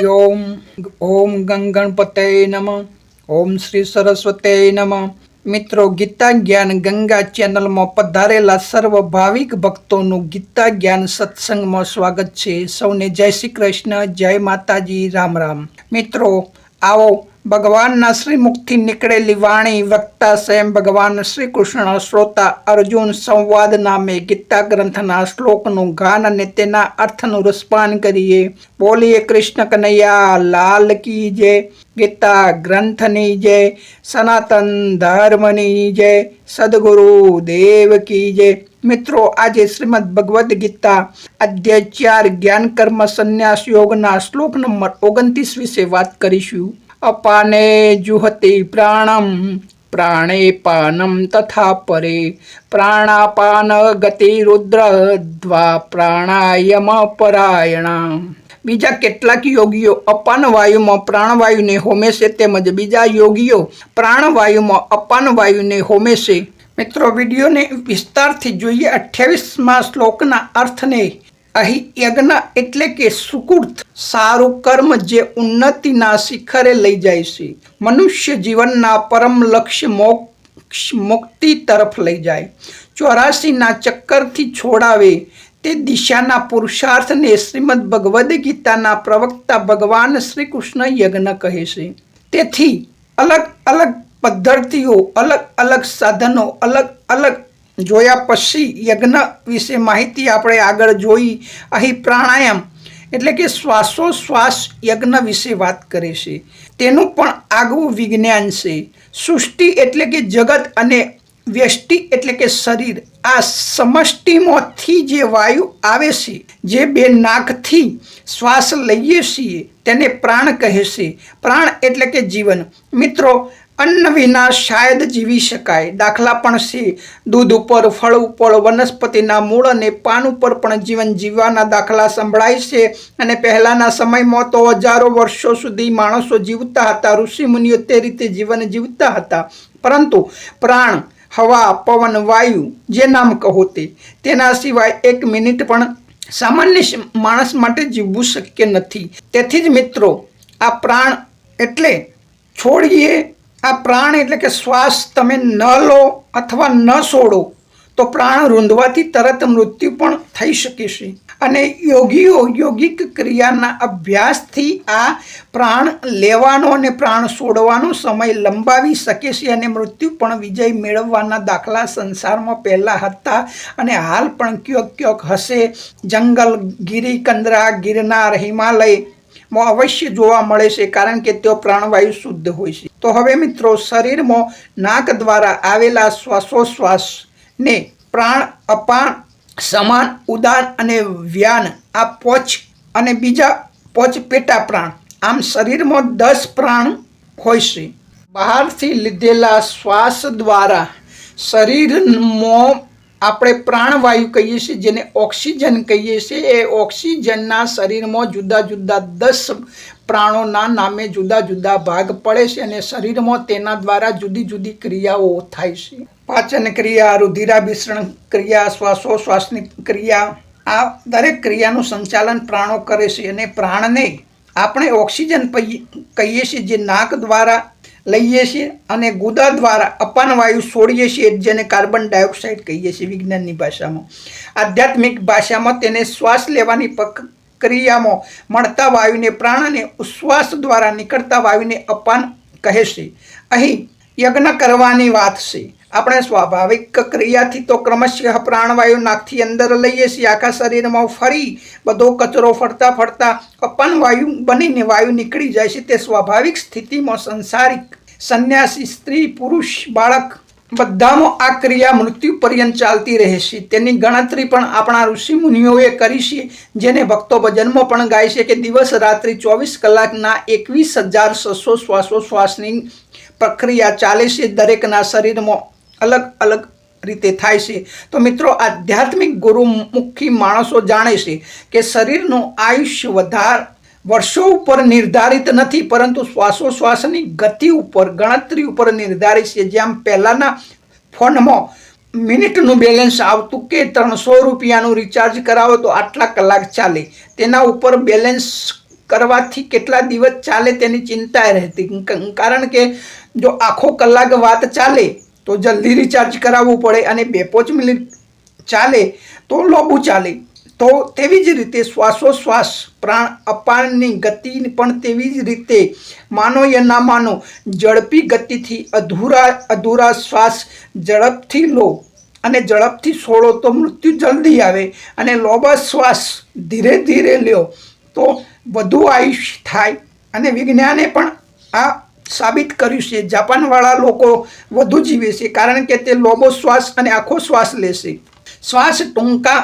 ओम ओम गंगणपते नमः। ओम श्री सरस्वते नमः। मित्रों, गीता ज्ञान गंगा चैनल में पधारेला सर्व भाविक भक्तों गीता ज्ञान सत्संग में स्वागत है। सौने जय श्री कृष्ण, जय माताजी, राम राम। मित्रों, आओ भगवान ना श्रीमुख थी निकळेली वाणी वक्ता स्वयं भगवान श्री कृष्ण श्रोता अर्जुन संवाद नामे गीता ग्रंथना श्लोकનું ગાન અને તેના અર્થનું રસપાન કરીએ। બોલીએ કૃષ્ણ કનૈયા લાલ की जय। गीता ग्रंथनी जय। सनातन धर्मनी जय। सद्गुरु देव की जय। मित्रों, आज श्रीमद भगवद गीता अध्याय 4 ज्ञान कर्म संन्यास योगना श्लोक नंबर 29 विषे बात करीशुं। अपाने जुहति प्राणम प्राणे पानम तथा परे प्राणापान गति रुद्रध्वा प्राणायाम परायणा। बीजा केटलाक योगीओ अपान वायु में प्राणवायु ने होमे से तेमज बीजा योगीओ प्राणवायु में अपान वायु ने होमे से। मित्रों, वीडियो ने विस्तार थी जोईए। 28मा श्लोकना अर्थ ने अहीं यज्ञ एटले के सुकृत सारू कर्म जे उन्नतिना शिखरे लई जाय छे, मनुष्य जीवनना परम लक्ष्य मोक्ष मुक्ति तरफ लई जाय, 84 ना चक्कर थी छोड़ावे ते दिशाना पुरुषार्थ ने श्रीमद भगवद गीताना प्रवक्ता भगवान श्री कृष्ण यज्ञ कहे छे। तेथी अलग अलग पद्धतिओ, अलग अलग साधनों, अलग अलग जोया पछी यज्ञ विषे माहिती आपणे आगळ जोई। अहीं प्राणायाम एटले के श्वासोश्वास यज्ञ विषे बात करे छे, तेनुं पण आगवुं विज्ञान छे। सृष्टि एटले के जगत अने व्यष्टि एटले के शरीर, आ समष्टिमांथी जे वायु आवे छे, जे बे नाकथी श्वास लईए छीए तेने प्राण कहे छे। प्राण एटले के जीवन। मित्रों, अन्न विना शायद जीवी शकाय। दाखला पण छे, दूध उपर, फळ उपर, वनस्पतिना मूळ अने पान उपर पण जीवन जीववाना दाखला संभळाय छे। अने पहेलाना समयमां तो हजारों वर्षो सुधी माणसो जीवता हता, ऋषि मुनिओ ते रीते जीवन जीवता हता। परंतु प्राण, हवा, पवन, वायु जे नाम कहो तेना सिवाय 1 मिनिट पण सामान्य माणस माटे जीवવું शक्य નથી। તેથી જ મિત્રો, આ प्राण એટલે છોડીએ। आ प्राण एटले के श्वास तमे न लो अथवा न छोड़ो तो प्राण रूंधवाथी तरत मृत्यु पण थई शके छे। अने योगीओ योगिक क्रियाना अभ्यासथी आ प्राण लेवानो अने प्राण छोड़वानो समय लंबावी शके छे अने मृत्यु पण विजय मेळववाना दाखला संसारमां पहेला हता अने हाल पण क्योंक क्योंक हशे। जंगल, गिरी कंदरा, गिरनार, हिमालय अवश्य जोवा मळे छे, कारण के त्यो प्राणवायु शुद्ध होय छे। तो हवे मित्रों, शरीर में नाक द्वारा आवेला श्वासोश्वास ने प्राण, अपान, समान, उदान अने व्यान आ पोच अने बीजा पोच पेटा प्राण, आम शरीर में 10 प्राण होय छे। बहारथी लीधेला श्वास द्वारा शरीर में આપણે प्राणवायु कहीए छीए, जेने ऑक्सीजन कहीए छीए। ए ऑक्सीजनना शरीरमां जुदा जुदा 10 प्राणोना नामे जुदा जुदा भाग पड़े छे अने शरीरमां तेना द्वारा जुदी जुदी क्रियाओ थाय छे। पाचन क्रिया, रुधिराभिसरण क्रिया, श्वासोश्वासनी क्रिया, आ दरेक क्रियानुं संचालन प्राणो करे छे। अने प्राणने આપણે ऑक्सीजन कहीए छीए, जे नाक द्वारा लईए छीए अने गुदा द्वारा अपान वायु छोड़ीए छीए, जेने कार्बन डाइऑक्साइड कहीए छीए विज्ञाननी भाषामां। आध्यात्मिक भाषामां तेने श्वास लेवानी प्रक्रियामां मळता वायुने प्राण अने उश्वास द्वारा निकळता वायुने अपान कहे छे। અહીં यज्ञ करवानी वात छे। આપણે स्वाभाविक क्रियाथी तो क्रमशः प्राणवायु नाकथी अंदर लईए छीए, आखा शरीरमां फरी बधो कचरो फरता फरता अपान वायु बनीने वायु निकળી જાય છે। તે સ્વાભાવિક સ્થિતિમાં સંસારિક, સન્યાસી, સ્ત્રી, પુરુષ, બાળક બધામાં આ ક્રિયા મૃત્યુ પર્યંત ચાલતી રહે છે। તેની ગણતરી પણ આપણા ઋષિ મુનિઓએ કરી છે, જેને ભક્તો ભજનમાં પણ ગાય છે કે દિવસ રાત્રિ 24 કલાકના 21,600 શ્વાસોશ્વાસની પ્રક્રિયા ચાલે છે। દરેકના શરીરમાં अलग अलग रीते थाय छे। तो मित्रों, आध्यात्मिक गुरुमुखी माणसो जाणे छे के शरीरનું आयुष्य વધાર वर्षों पर निर्धारित नहीं, परंतु श्वासोश्वासनी गति उपर, गणतरी उपर निर्धारित है। जेम पहलाना फोनमां मिनिटનું બેલેન્સ આવતું કે 300 રૂપિયાનું રિચાર્જ કરાવો તો આટલા કલાક ચાલે, તેના ઉપર બેલેન્સ કરવાથી કેટલા દિવસ ચાલે તેની ચિંતા રહેતી, કારણ કે જો આખો કલાક વાત ચાલે તો જલ્દી રિચાર્જ કરાવવું પડે અને 2-5 મિનિટ ચાલે તો લોબુ ચાલે. તો તેવી જ રીતે શ્વાસોશ્વાસ પ્રાણ અપાનની ગતિ પણ તેવી જ રીતે, માનો યા ના માનો, ઝડપી ગતિથી અધૂરા શ્વાસ ઝડપથી લો અને ઝડપથી છોડો તો મૃત્યુ જલ્દી આવે, અને લાંબા શ્વાસ ધીરે ધીરે લ્યો તો વધુ આયુષ્ય થાય. અને વિજ્ઞાને પણ આ સાબિત કર્યું છે. જાપાનવાળા લોકો વધુ જીવે છે કારણ કે તે લાંબો શ્વાસ અને આખો શ્વાસ લેશે. શ્વાસ ટૂંકા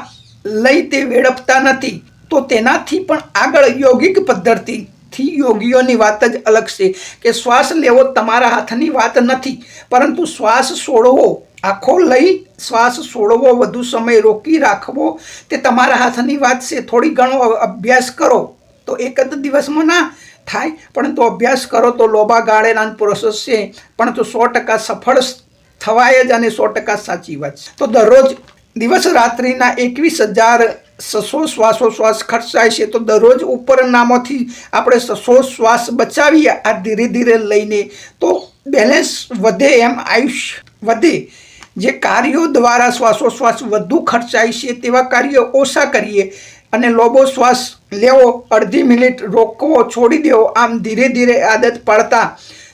લઈ તે વેડપતા નથી. તો તેનાથી પણ આગળ યોગિક પદ્ધતિથી યોગીઓની વાત જ અલગ છે કે શ્વાસ લેવો તમારા હાથની વાત નથી, પરંતુ શ્વાસ છોડવો, આખો લઈ શ્વાસ છોડવો, વધુ સમય રોકી રાખવો તે તમારા હાથની વાત છે. થોડી ઘણો અભ્યાસ કરો તો એક જ દિવસમાં ના થાય, પરંતુ અભ્યાસ કરો તો લોબા ગાળેલા પ્રોસેસ છે, પણ તો 100% સફળ થવાય જ, અને 100% સાચી વાત છે. તો દરરોજ દિવસ રાત્રિના 21,600 શ્વાસોશ્વાસ ખર્ચાય છે. તો દરરોજ ઉપરનામાંથી આપણે 600 શ્વાસ બચાવીએ આ ધીરે ધીરે લઈને, તો બેલેન્સ વધે, એમ આયુષ્ય વધે. જે કાર્યો દ્વારા શ્વાસોશ્વાસ વધુ ખર્ચાય છે તેવા કાર્યો ઓછા કરીએ, અને લાંબો શ્વાસ લેવો, અડધી મિનિટ રોકવો, છોડી દેવો, આમ ધીરે ધીરે આદત પાડતા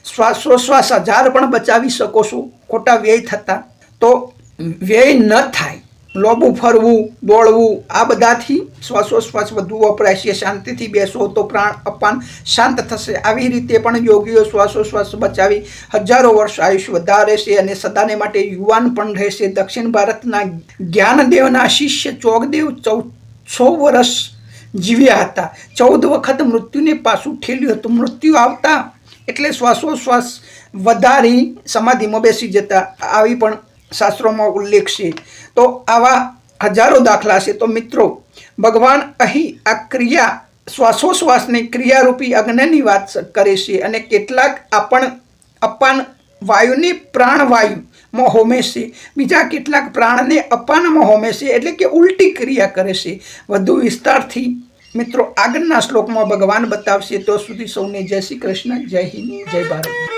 શ્વાસોશ્વાસ 1000 પણ બચાવી શકો છો ખોટા વ્યય થતા. તો વ્યય ન થાય. લાંબુ ફરવું, દોડવું, આ બધાથી શ્વાસોશ્વાસ વધુ વપરાય છે. શાંતિથી બેસો તો પ્રાણ અપાન શાંત થશે. આવી રીતે પણ યોગીઓ શ્વાસોશ્વાસ બચાવી હજારો વર્ષ આયુષ્ય વધારે છે અને સદાને માટે યુવાન પણ રહેશે. દક્ષિણ ભારતના જ્ઞાનદેવના શિષ્ય ચોગદેવ 100 વર્ષ જીવ્યા હતા. 14 વખત મૃત્યુને પાછું ઠેલ્યું હતું. મૃત્યુ આવતા એટલે શ્વાસોશ્વાસ વધારી સમાધિમાં બેસી જતા. આવી પણ શાસ્ત્રોમાં ઉલ્લેખ છે. તો આવા હજારો દાખલા છે. તો મિત્રો, ભગવાન અહીં આ ક્રિયા, શ્વાસોશ્વાસની ક્રિયારૂપી અગ્નિની વાત કરે છે, અને કેટલાક અપાન વાયુને પ્રાણવાયુમાં હોમે છે, બીજા કેટલાક પ્રાણને અપાનમાં હોમે છે, એટલે કે ઉલટી ક્રિયા કરે છે. વધુ વિસ્તારથી મિત્રો આગળના શ્લોકમાં ભગવાન બતાવશે. તો સુધી સૌને જય શ્રી કૃષ્ણ, જય હિન્દ, જય ભારત.